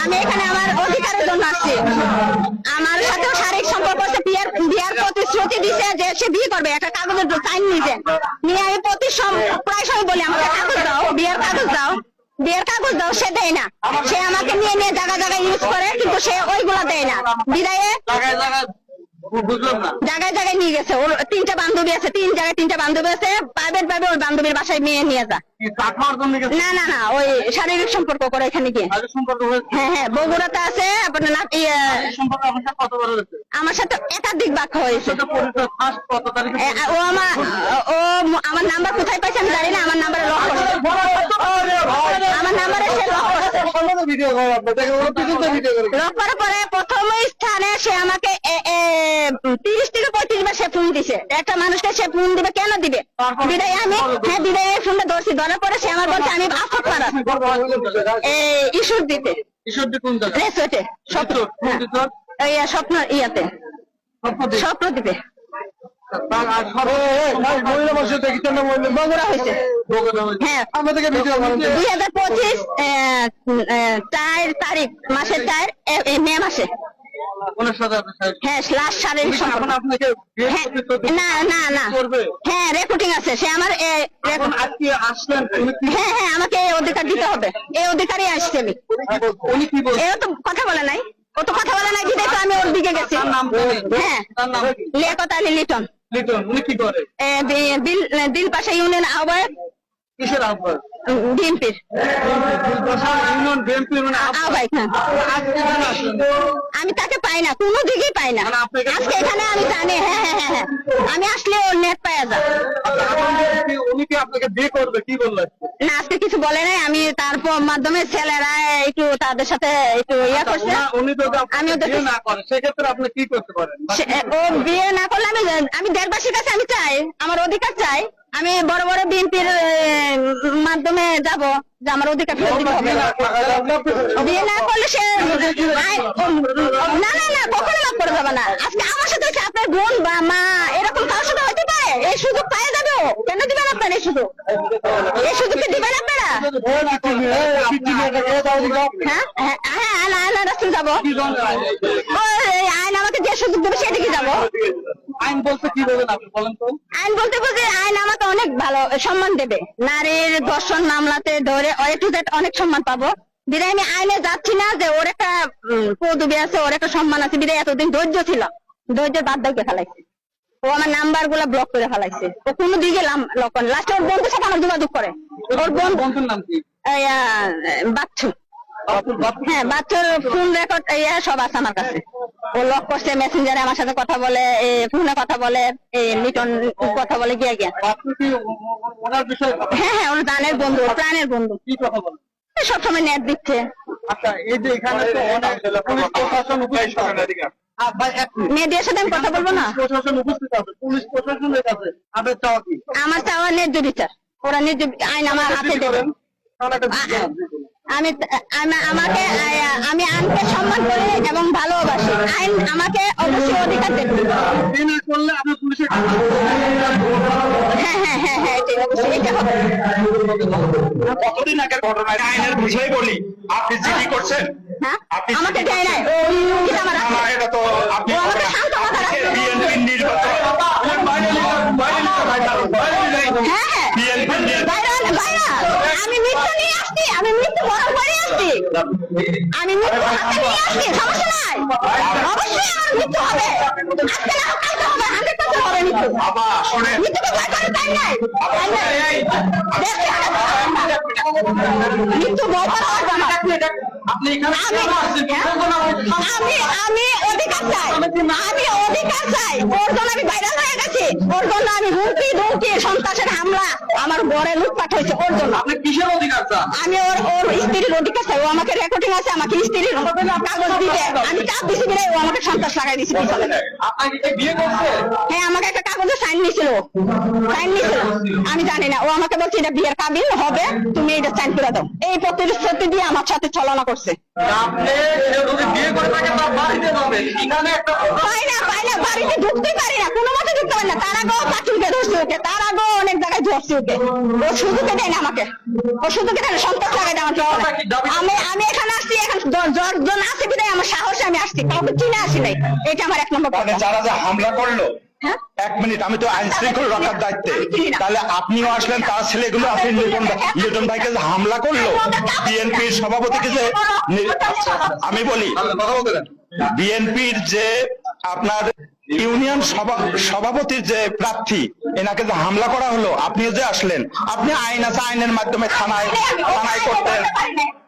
আমি এখানে আমার অধিকারের জন্য আসছি। আমার সাথেও শারীরিক সম্পর্ক আছে, বিয়ার প্রতিশ্রুতি দিছে যে সে বিয়ে করবে, একটা কাগজের সাইন নিয়ে আমি প্রায় সময় বলি আমাকে কাগজ দাও, বিয়ের কাগজ দাও, বিয়ের কাগজ দাও, সে দেয় না। সে আমাকে নিয়ে নিয়ে জায়গা জায়গায় ইউজ করে, কিন্তু সে ওইগুলা দেয় না। বিদায়ে জায়গায় জায়গায় নিয়ে গেছে। ওর 3টা বান্ধবী আছে, 3 জায়গায় 3টা বান্ধবী আছে, প্রাইভেট ভাবে ওই বান্ধবীর বাসায় মেয়ে নিয়ে যা। না না না, ওই শারীরিক সম্পর্ক করে এখানে গিয়ে। হ্যাঁ হ্যাঁ, বগুড়াতে আছে। আপনার আমার সাথে একাধিক বাক্য হয়েছে। ও আমার নাম্বার কোথায় পাইছে আমি জানি না। আমার নাম্বারে লক করছে, আমার নাম্বারে সে লক করছে। লক করার পরে প্রথম স্থানে সে আমাকে 30 থেকে 35 বার সে ফোন দিছে। একটা মানুষকে সে ফোন দিবে, কেন দিবে? বিদায় আমি বিদায় ফোনটা ধরছি। ধরার পরে সে আমার বলছে আমি আফত পাড়া ঈশ্বর দিতে স্বপ্ন ইয়াতে স্বপ্ন দিবে বগুড়া হয়েছে। হ্যাঁ, 2025 4 তারিখ মাসের 4 মে মাসে। হ্যাঁ, লাস্ট শারীরিক সম্পর্ক। না না না, হ্যাঁ রেকর্ডিং আছে। সে আমার হ্যাঁ হ্যাঁ, আমাকে এই অধিকার দিতে হবে, এই অধিকারই আসছে আমি। এও তো কথা বলে নাই, ও তো কথা বলে নাই, বিদায় তো আমি ওর দিকে গেছি। হ্যাঁ, লিয়াকত আলী লিটন। উনি কি করে? দিল পাশা ইউনিয়ন আহ্বায়ক। কিসের আহ্বায়ক? বিএনপির আহ্বায়ক। আমি তাকে পাই না, কোনো দিকেই পাই না। আজকে এখানে আমি জানি। হ্যাঁ হ্যাঁ হ্যাঁ হ্যাঁ, আমি আসলে ওর নেট পাওয়া যায়। উনি কি আপনাকে বিয়ে করবে কি বললেন? না, আজকে কিছু বলে নাই। আমি তারপর মাধ্যমে ছেলেরা একটু তাদের সাথে একটু ইয়া করছে। উনি যদি আমি বিয়ে না করে সেক্ষেত্রে আপনি কি করতে পারেন? ও বিয়ে না করলে আমি দেশবাসীর কাছে আমি চাই, আমার অধিকার চাই। আমি বড় বড় বিএনপির মাধ্যমে যাব যে আমার অধিকার ফেরত দিতে হবে। বিয়ে না করলে সে না না না, কখনো মাফ করে যাবে না। আজকে আমার সাথে হচ্ছে আপনার বোন বা মা, এরকম কারোর সাথে হতে পারে। এই সুযোগ পাওয়া যাবে, কেন দিবেন আপনার এই সুযোগ? এই সুযোগকে দিবেন আপনারা? হ্যাঁ হ্যাঁ হ্যাঁ, আয়না রাস্তায় যাবো। আইন আমাকে যে সুযোগ দেবে সেদিকে যাবো। আইন বলতে কি বলেন আপনি বলেন তো? আইন বলতে বলতে আইন আমাকে অনেক ভালো সম্মান দেবে। নারীর ধর্ষণ মামলাতে ধরে অনেক সম্মান পাবো। বিদায় আমি আইনে যাচ্ছি না যে ওর একটা পদবি আছে, ওর একটা সম্মান আছে। বিদায় এতদিন ধৈর্য ছিল, ধৈর্য বাদ দিয়ে ফেলাইছে। ও আমার নাম্বার গুলা ব্লক করে ফেলাইছে। ও কোনো দিকে লাস্টে ওর বন্ধুর সাথে আমার যোগাযোগ করে। ওর বন্ধুর নাম কি? বাচ্চু। হ্যাঁ, বাচ্চার ফোন রেকর্ড সব আছে আমার কাছে। ও লক করছে, মেসেঞ্জারে আমার সাথে কথা বলে, ফোনে কথা বলে, লিটন কথা বলে গিয়া গিয়া। হ্যাঁ হ্যাঁ, ওর জানের বন্ধু, প্রাণের বন্ধু। কি কথা বলেন? সবসময় নেট দিচ্ছে। আচ্ছা, এই যে এখানে তো পুলিশ প্রশাসন উপস্থিত আছে, মেয়েদের সাথে আমি কথা বলবো না? প্রশাসন উপস্থিত আছে, পুলিশ প্রশাসনের কাছে আপনার চাওয়া কি? আমার চাওয়া ন্যায্য বিচার। ওরা ন্যায্য আইন আমার হাতে দেবেন। আমি আইনকে সম্মান করি এবং ভালোবাসি। আইন আমাকে অবশ্যই অধিকার দেবে। হ্যাঁ হ্যাঁ হ্যাঁ হ্যাঁ, অবশ্যই এটা হবে। কতদিন আগের ঘটনা, আইনের বুঝেই বলি, আপনি জিডি করছেন? হ্যাঁ, আমাকে দেয় নাই। এটা তো আপনি বিএনপির নির্বাচন। হ্যাঁ হ্যাঁ, আমি মৃত্যু নিয়ে আসছি, আমি মৃত্যু বরণ করে আসছি, আমি মৃত্যু হাতে নিয়ে আসছি। সমস্যা নাই, অবশ্যই আমার মৃত্যু হবে। আজকে না কালকে হবে, 100% হবে মৃত্যু। মৃত্যুকে ভয় করে তাই নাই, মৃত্যু ভয় করা হবে আমার। আমি অধিকার চাই, আমি অধিকার চাই। ওর জন্য আমি ভাইরাল হয়ে গেছি, ওর জন্য আমি হুমকি ধুমকি, সন্ত্রাসের হামলা, আমার ঘরে লুটপাট হয়েছে ওর জন্য। আপনি কিসের অধিকার চান? আমি ওর স্ত্রীর অধিকার চাই। ও আমাকে রেকর্ডিং আছে, আমাকে স্ত্রীর কাগজ দিতে আমি চাপ দিছি বিদায় ও আমাকে সন্ত্রাস লাগাই দিছি পিছনে। আপনাকে বিয়ে করছে? হ্যাঁ, আমাকে একটা কাগজে সাইন নিছিল, আমি জানি না। ও আমাকে বলছে এটা বিয়ের কাবিল হবে, তুমি এটা সাইন করে দাও। এই প্রতিশ্রুতি দিয়ে আমার সাথে ছলনা করছে। পাই না, বাড়িতে ঢুকতে পারি না, কোনো মতে ঢুকতে পারি না। তার আগেও পাটুলকে ধরছে ওকে, তার আগেও অনেক জায়গায় ধরছে ওকে। ও সুযোগে দেয় না আমাকে, ও সুযোগে দেয় না, সন্ত্রাস লাগাই দেয় আমার। আমি এখানে আসছি, এখন জন আছে বিধায় আমার সাহসে আমি আসছি, কাউকে চিনে আসি নাই, এটা আমার 1 নম্বর মানে কথা। যারা যে হামলা করলো, হ্যাঁ? 1 মিনিট, আমি তো আইন শৃঙ্খলা রক্ষার দায়িত্বে, তাহলে আপনিও আসলেন, তার ছেলেগুলো আপনি লিটন ভাইকে যে হামলা করলো, বিএনপির সভাপতিকে যে আমি বলি, বিএনপির যে আপনার ইউনিয়ন সভাপতির যে প্রার্থী, এনাকে যে হামলা করা হলো, আপনিও যে আসলেন, আপনি আইন আছে, আইনের মাধ্যমে থানায় করতেন,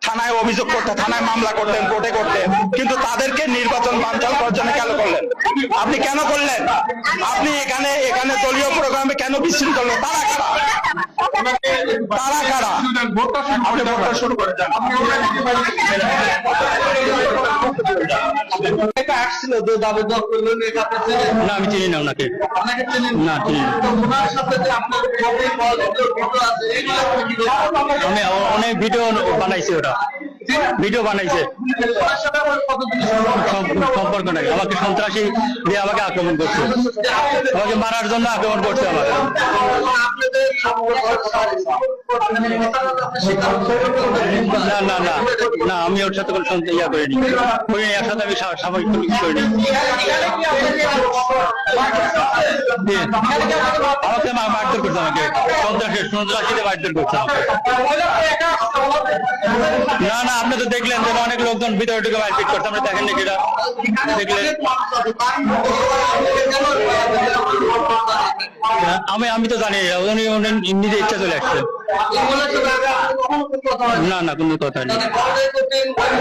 থানায় অভিযোগ করতেন, থানায় মামলা করতেন, কোর্টে করতেন, কিন্তু তাদেরকে নির্বাচন বানচাল করার জন্য কেন করলেন? আপনি কেন করলেন? আপনি এখানে দলীয় প্রোগ্রামে কেন বিশৃঙ্খল? তারা কারা? তারা কারা? আপনি ভোটটা শুরু করে যান। আসছিল যে দাবিদার করলেন, এটা আপনি চেনেন? না, আমি চিনি না ওনাকে। আপনাকে চেনেন না, চিনি না। তো ওনার সাথে যে আপনার ছবি, ফটো আছে, এগুলো আপনি কি করবেন? আমি অনেক ভিডিও বানাইছে, ওরা ভিডিও বানাইছে। ওনার সাথে আমার কতদিন সম্পর্ক নাই, আমাকে সন্ত্রাসী দিয়ে আমাকে আক্রমণ করছে, আমাকে মারার জন্য আক্রমণ করছে আমাকে। না না না না, আমি ওর সাথে কোনো ইয়া করিনি, এর সাথে আমি সাময়িক কোনো কিছু করিনি। আমাকে মারধর করছে, আমাকে সন্ত্রাসীতে মারধর করছে আমাকে। না না, আপনি তো দেখলেন যে অনেক লোকজন ভিতরে ঢুকে মারপিট করছে, আপনি দেখেন নাকি? এটা দেখলেন? আমি তো জানি উনি নিজে ইচ্ছা চলে আসছে। না না, কোনো কথা নেই।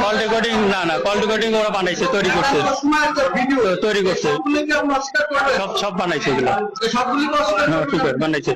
কল রেকর্ডিং, না না, কল রেকর্ডিং ওরা বানাইছে, তৈরি করছে, সব বানাইছে এগুলো, সবগুলি বানাইছে।